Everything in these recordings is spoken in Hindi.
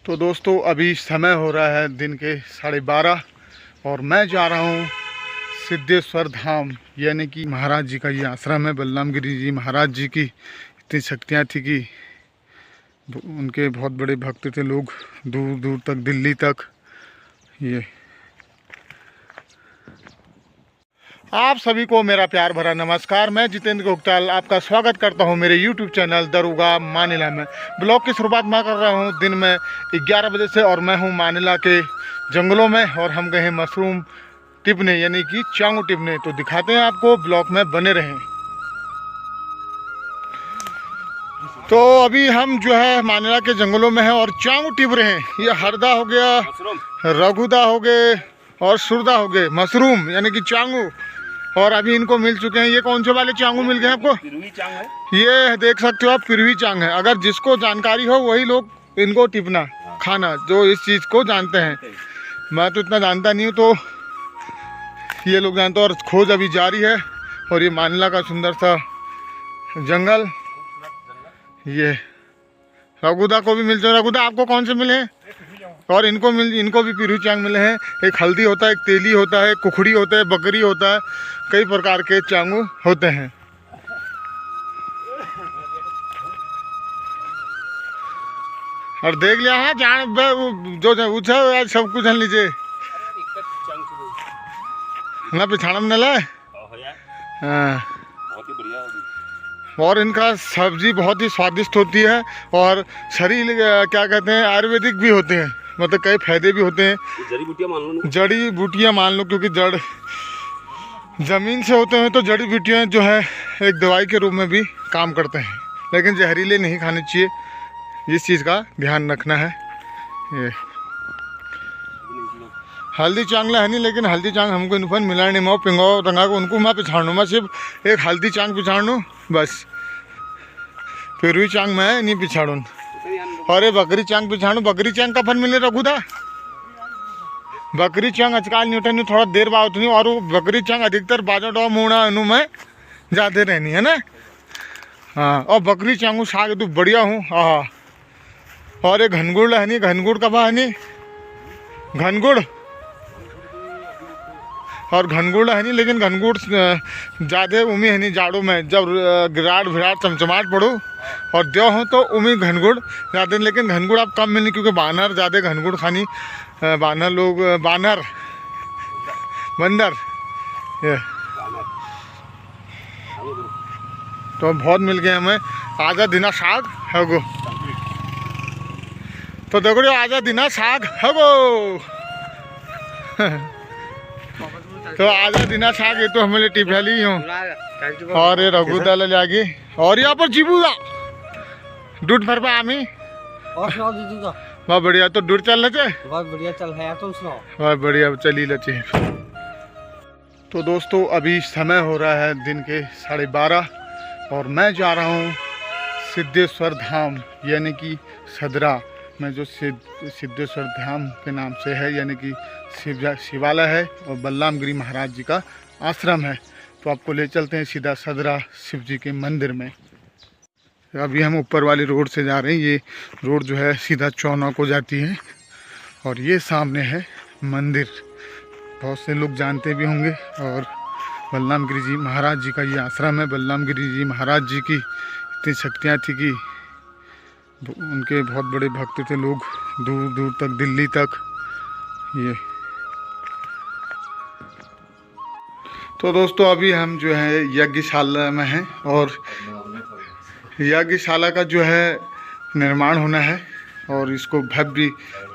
तो दोस्तों अभी समय हो रहा है दिन के 12:30 और मैं जा रहा हूँ सिद्धेश्वर धाम, यानी कि महाराज जी का ये आश्रम है। बलराम गिरी जी महाराज जी की इतनी शक्तियाँ थी कि उनके बहुत बड़े भक्त थे लोग, दूर दूर तक, दिल्ली तक। ये आप सभी को मेरा प्यार भरा नमस्कार। मैं जितेंद्र गुप्ताल आपका स्वागत करता हूं मेरे YouTube चैनल दरुगा मानिला में। ब्लॉग की शुरुआत मैं कर रहा हूं दिन में 11 बजे से और मैं हूं मानिला के जंगलों में और हम गए हैं मशरूम टिपने, यानी कि चांगू टिपने। तो दिखाते हैं आपको, ब्लॉग में बने रहें। तो अभी हम जो है मानिला के जंगलों में हैं और चांगू टिप रहे हैं। ये हरदा हो गया, रघुदा हो गए और सुरदा हो गए, मशरूम यानी कि चांगू। और अभी इनको मिल चुके हैं। ये कौन से वाले चांगू मिल गए आपको? पिरवी चांग है। ये देख सकते हो आप, पिरवी चांग है। अगर जिसको जानकारी हो वही लोग इनको टिपना खाना, जो इस चीज़ को जानते हैं। मैं तो इतना जानता नहीं हूँ, तो ये लोग जानते हैं। और खोज अभी जारी है। और ये मानिला का सुंदर सा जंगल। ये रघुदा को भी मिल जाए। रघुदा आपको कौन से मिले हैं? और इनको भी पिरवी चांग मिले हैं। एक हल्दी होता है, एक तेली होता है, कुखड़ी होता है, बकरी होता है, कई प्रकार के चांगू होते हैं। और देख लिया है जान जो उछा आज सब कुछ हन लीजिए ना पिछाड़ा में नला। हाँ, बहुत ही बढ़िया होगी। और इनका सब्जी बहुत ही स्वादिष्ट होती है और शरीर क्या कहते हैं, आयुर्वेदिक भी होते हैं, मतलब कई फायदे भी होते हैं। जड़ी बूटियां मान लो, जड़ी बूटियाँ मान लो, क्योंकि जड़ ज़मीन से होते हैं तो जड़ी बूटियाँ जो है एक दवाई के रूप में भी काम करते हैं, लेकिन जहरीले नहीं खाने चाहिए। इस चीज़ का ध्यान रखना है। ये हल्दी चांगला है नहीं, लेकिन हल्दी चांग हमको इनफन मिला नहीं। मैं पिंगो रंगा को उनको मैं पिछाड़ू, मैं सिर्फ एक हल्दी चांग पिछाड़ू बस। पिरवी चांग मैं नहीं पिछाड़ू। और ये बकरी चांग पिछाड़ू। बकरी चांग का फन मिले रघुदा? बकरी चांग आजकल न्यूटन में थोड़ा देर बाद नहीं, और वो बकरी चांग अधिकतर बाजो मुड़ा अनु में ज़्यादा रहनी है ना। हाँ, और बकरी चांगू साग तो बढ़िया हूँ। हाँ, और ये घनगुड़ है नहीं, घनगुड़ कब है नहीं, घनगुड़ और घनगुड़ है नहीं, लेकिन घनगुड़ ज़्यादा उमी है नहीं जाड़ों में, जब गिराट भिराट चमचमाट पड़ो और देव हो तो उमी घनगुड़ ज़्यादा। लेकिन घनगुड़ अब कम मिलनी, क्योंकि बानर ज़्यादा घनगुड़ खानी, बानर लोग, बानर बंदर ये तो बहुत मिल गए हमें। आजा दिना साग है गो, तो देखो आजा दिना साग है गो। तो आजा दिना साग ये तो हमें टिफली हूँ। और ये रघुदा ले जाके, और यहाँ पर जीबूगा दूध भर पा आमी। और सुनाओ दीदी का? बहुत बढ़िया। तो दूर चल रहे, बहुत बढ़िया चल रहा है, तुम सुनाओ? बहुत बढ़िया, चली लचे। तो दोस्तों अभी समय हो रहा है दिन के 12:30 और मैं जा रहा हूँ सिद्धेश्वर धाम, यानी कि सदरा में, जो सिद्धेश्वर धाम के नाम से है, यानी कि शिवालय है और बलराम गिरी महाराज जी का आश्रम है। तो आपको ले चलते हैं सीधा सदरा शिव जी के मंदिर में। अभी हम ऊपर वाली रोड से जा रहे हैं। ये रोड जो है सीधा चौना को जाती है और ये सामने है मंदिर। बहुत से लोग जानते भी होंगे। और बलराम गिरी जी महाराज जी का ये आश्रम है। बलराम गिरी जी महाराज जी की इतनी शक्तियाँ थी कि उनके बहुत बड़े भक्त थे लोग, दूर दूर तक, दिल्ली तक। ये तो दोस्तों अभी हम जो है यज्ञशाला में हैं और यज्ञशाला का जो है निर्माण होना है और इसको भव्य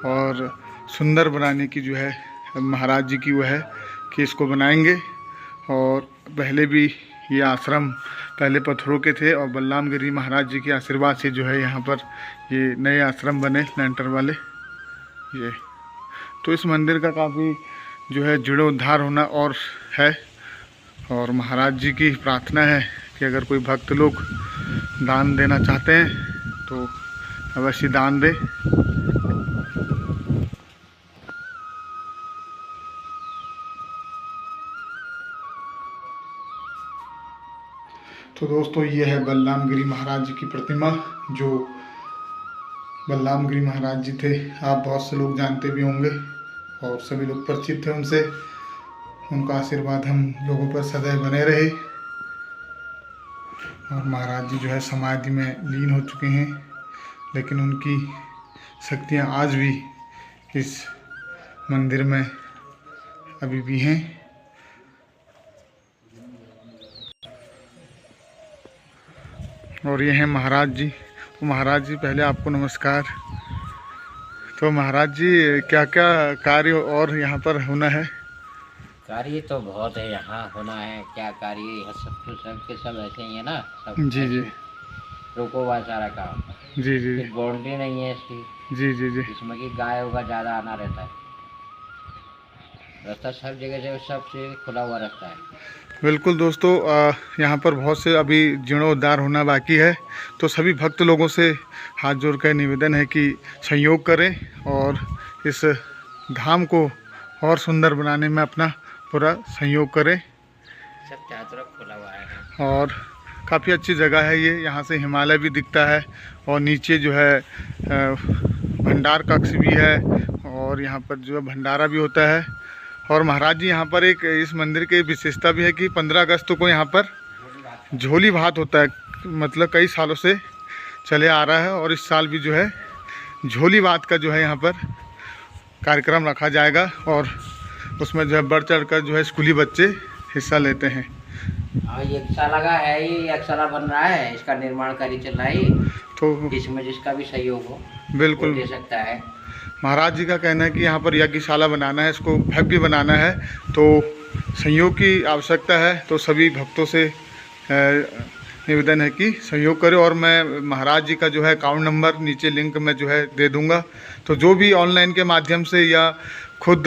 और सुंदर बनाने की जो है महाराज जी की वो है कि इसको बनाएंगे। और पहले भी ये आश्रम पहले पत्थरों के थे और बलराम गिरी महाराज जी के आशीर्वाद से जो है यहाँ पर ये नए आश्रम बने लेंटर वाले। ये तो इस मंदिर का काफ़ी जो है जीर्णोद्धार होना और है। और महाराज जी की प्रार्थना है कि अगर कोई भक्त लोग दान देना चाहते हैं तो अवश्य दान दे। तो दोस्तों ये है बलराम गिरी महाराज जी की प्रतिमा, जो बलराम गिरी महाराज जी थे। आप बहुत से लोग जानते भी होंगे और सभी लोग परिचित थे उनसे। उनका आशीर्वाद हम लोगों पर सदैव बने रहे। और महाराज जी जो है समाधि में लीन हो चुके हैं, लेकिन उनकी शक्तियाँ आज भी इस मंदिर में अभी भी हैं। और ये हैं महाराज जी। तो महाराज जी पहले आपको नमस्कार। तो महाराज जी क्या क्या कार्य और यहाँ पर होना है? कार्य तो बहुत है यहाँ होना है। क्या कार्य है, सब के सब ऐसे ही है ना, सब जी जी रोको हुआ सारा काम। जी जी फिर बाउंड्री नहीं है इसकी, जी जी जी इसमें कि गाय होगा ज़्यादा आना रहता है। रास्ता सब जगह से सबसे खुला हुआ रहता है। बिल्कुल दोस्तों, यहाँ पर बहुत से अभी जीर्णोद्धार होना बाकी है। तो सभी भक्त लोगों से हाथ जोड़ कर निवेदन है कि सहयोग करें और इस धाम को और सुंदर बनाने में अपना पूरा सहयोग करें। सब चारों तरफ खुला हुआ है और काफ़ी अच्छी जगह है ये। यहाँ से हिमालय भी दिखता है और नीचे जो है भंडार कक्ष भी है और यहाँ पर जो है भंडारा भी होता है। और महाराज जी यहाँ पर एक इस मंदिर की विशेषता भी है कि 15 अगस्त को यहाँ पर झोली भात होता है। मतलब कई सालों से चले आ रहा है और इस साल भी जो है झोली भात का जो है यहाँ पर कार्यक्रम रखा जाएगा और उसमें जो है बढ़ चढ़ कर जो है स्कूली बच्चे हिस्सा लेते हैं। और ये साला का है, ये एक साला बन रहा है, इसका निर्माण कार्य चल रहा है। तो इसमें जिसका भी सहयोग हो बिल्कुल वो दे सकता है। महाराज जी का कहना है कि यहाँ पर यज्ञशाला बनाना है, इसको भव्य बनाना है, तो सहयोग की आवश्यकता है। तो सभी भक्तों से निवेदन है कि सहयोग करें। और मैं महाराज जी का जो है अकाउंट नंबर नीचे लिंक में जो है दे दूँगा। तो जो भी ऑनलाइन के माध्यम से या खुद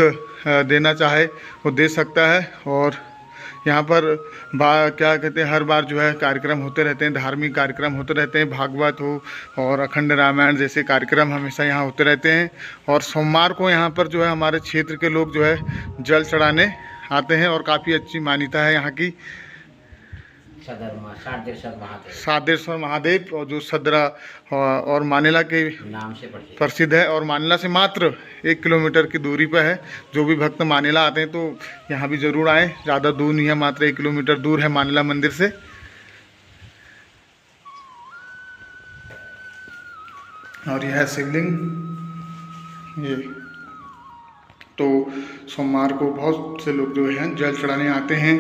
देना चाहे वो दे सकता है। और यहाँ पर क्या कहते हैं, हर बार जो है कार्यक्रम होते रहते हैं, धार्मिक कार्यक्रम होते रहते हैं, भागवत हो और अखंड रामायण जैसे कार्यक्रम हमेशा यहाँ होते रहते हैं। और सोमवार को यहाँ पर जो है हमारे क्षेत्र के लोग जो है जल चढ़ाने आते हैं और काफ़ी अच्छी मान्यता है यहाँ की। सादेश्वर महादेव और जो सदरा और मानेला के नाम से प्रसिद्ध है। और मानेला से मात्र 1 किलोमीटर की दूरी पर है। जो भी भक्त मानेला आते हैं तो यहाँ भी ज़रूर आएँ। ज़्यादा दूर नहीं है, मात्र 1 किलोमीटर दूर है मानेला मंदिर से। और यह है शिवलिंग। ये तो सोमवार को बहुत से लोग जो हैं जल चढ़ाने आते हैं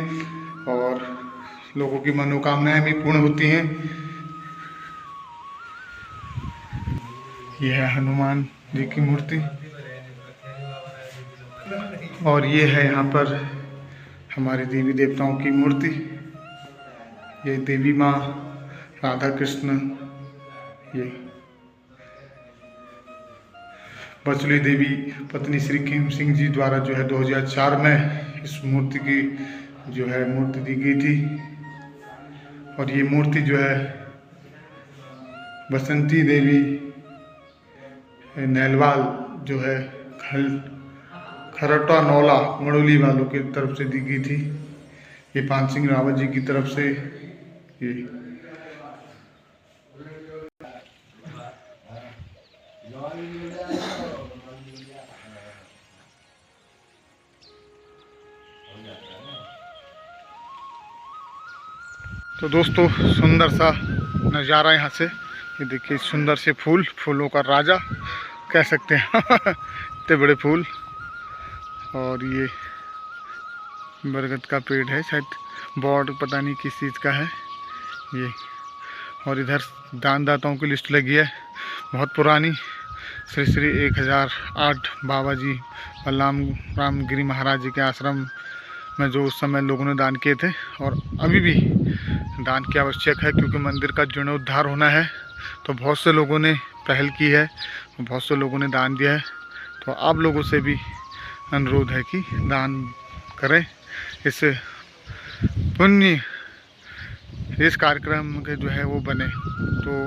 और लोगों की मनोकामनाएं भी पूर्ण होती हैं। यह है हनुमान जी की मूर्ति और ये है यहाँ पर हमारे देवी देवताओं की मूर्ति। ये देवी माँ राधा कृष्ण, ये बचली देवी पत्नी श्री खेम सिंह जी द्वारा जो है 2004 में इस मूर्ति की जो है मूर्ति दी गई थी। और ये मूर्ति जो है बसंती देवी नैलवाल जो है खरटा नौला मड़ोली वालों की तरफ से दी गई थी। ये पान सिंह रावत जी की तरफ से ये तो दोस्तों सुंदर सा नज़ारा यहाँ से। ये देखिए सुंदर से फूलों का राजा कह सकते हैं इतने बड़े फूल। और ये बरगद का पेड़ है, शायद बोर्ड पता नहीं किस चीज़ का है ये। और इधर दानदाताओं की लिस्ट लगी है बहुत पुरानी। श्री श्री 1008 बाबा जी बलराम गिरी महाराज जी के आश्रम में जो उस समय लोगों ने दान किए थे। और अभी भी दान की आवश्यक है क्योंकि मंदिर का जीर्णोद्धार होना है। तो बहुत से लोगों ने पहल की है, बहुत से लोगों ने दान दिया है। तो आप लोगों से भी अनुरोध है कि दान करें। इस पुण्य इस कार्यक्रम के जो है वो बने, तो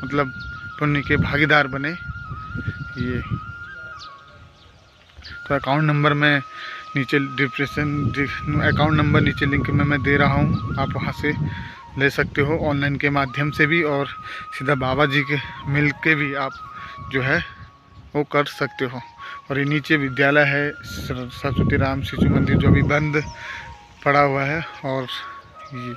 मतलब पुण्य के भागीदार बने ये। तो अकाउंट नंबर में नीचे अकाउंट नंबर नीचे लिंक में मैं दे रहा हूँ, आप वहाँ से ले सकते हो ऑनलाइन के माध्यम से भी। और सीधा बाबा जी के मिल के भी आप जो है वो कर सकते हो। और ये नीचे विद्यालय है सरस्वती राम शिशु मंदिर, जो अभी बंद पड़ा हुआ है। और ये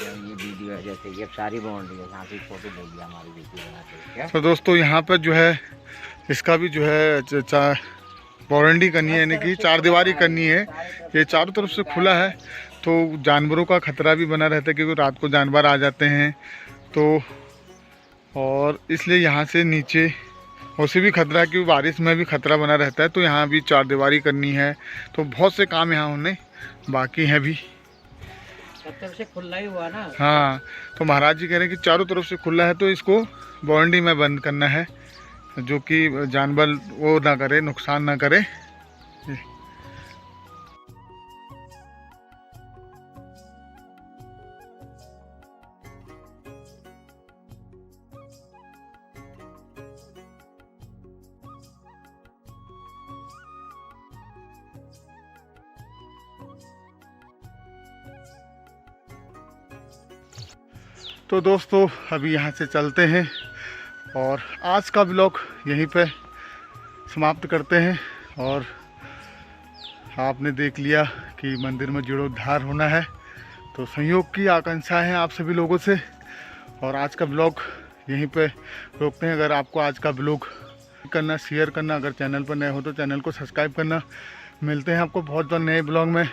ये वीडियो है, जैसे ये सारी बाउंड्री है, यहाँ से फोटो ले लिया हमारी वीडियो बना के। क्या तो दोस्तों यहाँ पर जो है इसका भी जो है बाउंड्री करनी है, यानी कि चार दीवारी करनी है। ये चारों तरफ से खुला है तो जानवरों का खतरा भी बना रहता है, क्योंकि रात को जानवर आ जाते हैं तो, और इसलिए यहाँ से नीचे उसे भी खतरा है, क्योंकि बारिश में भी खतरा बना रहता है। तो यहाँ भी चार दीवारी करनी है। तो बहुत से काम यहाँ होने बाकी हैं भी। सब तरफ से खुला ही हुआ ना। हाँ, तो महाराज जी कह रहे हैं कि चारों तरफ से खुला है तो इसको बाउंड्री में बंद करना है, जो कि जानवर वो ना करे, नुकसान ना करे। तो दोस्तों अभी यहाँ से चलते हैं और आज का ब्लॉग यहीं पे समाप्त करते हैं। और आपने देख लिया कि मंदिर में जीर्णोद्धार होना है, तो सहयोग की आकांक्षा है आप सभी लोगों से। और आज का ब्लॉग यहीं पे रोकते हैं। अगर आपको आज का ब्लॉग करना, शेयर करना, अगर चैनल पर नए हो तो चैनल को सब्सक्राइब करना। मिलते हैं आपको बहुत नए ब्लॉग में,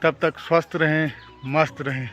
तब तक स्वस्थ रहें, मस्त रहें।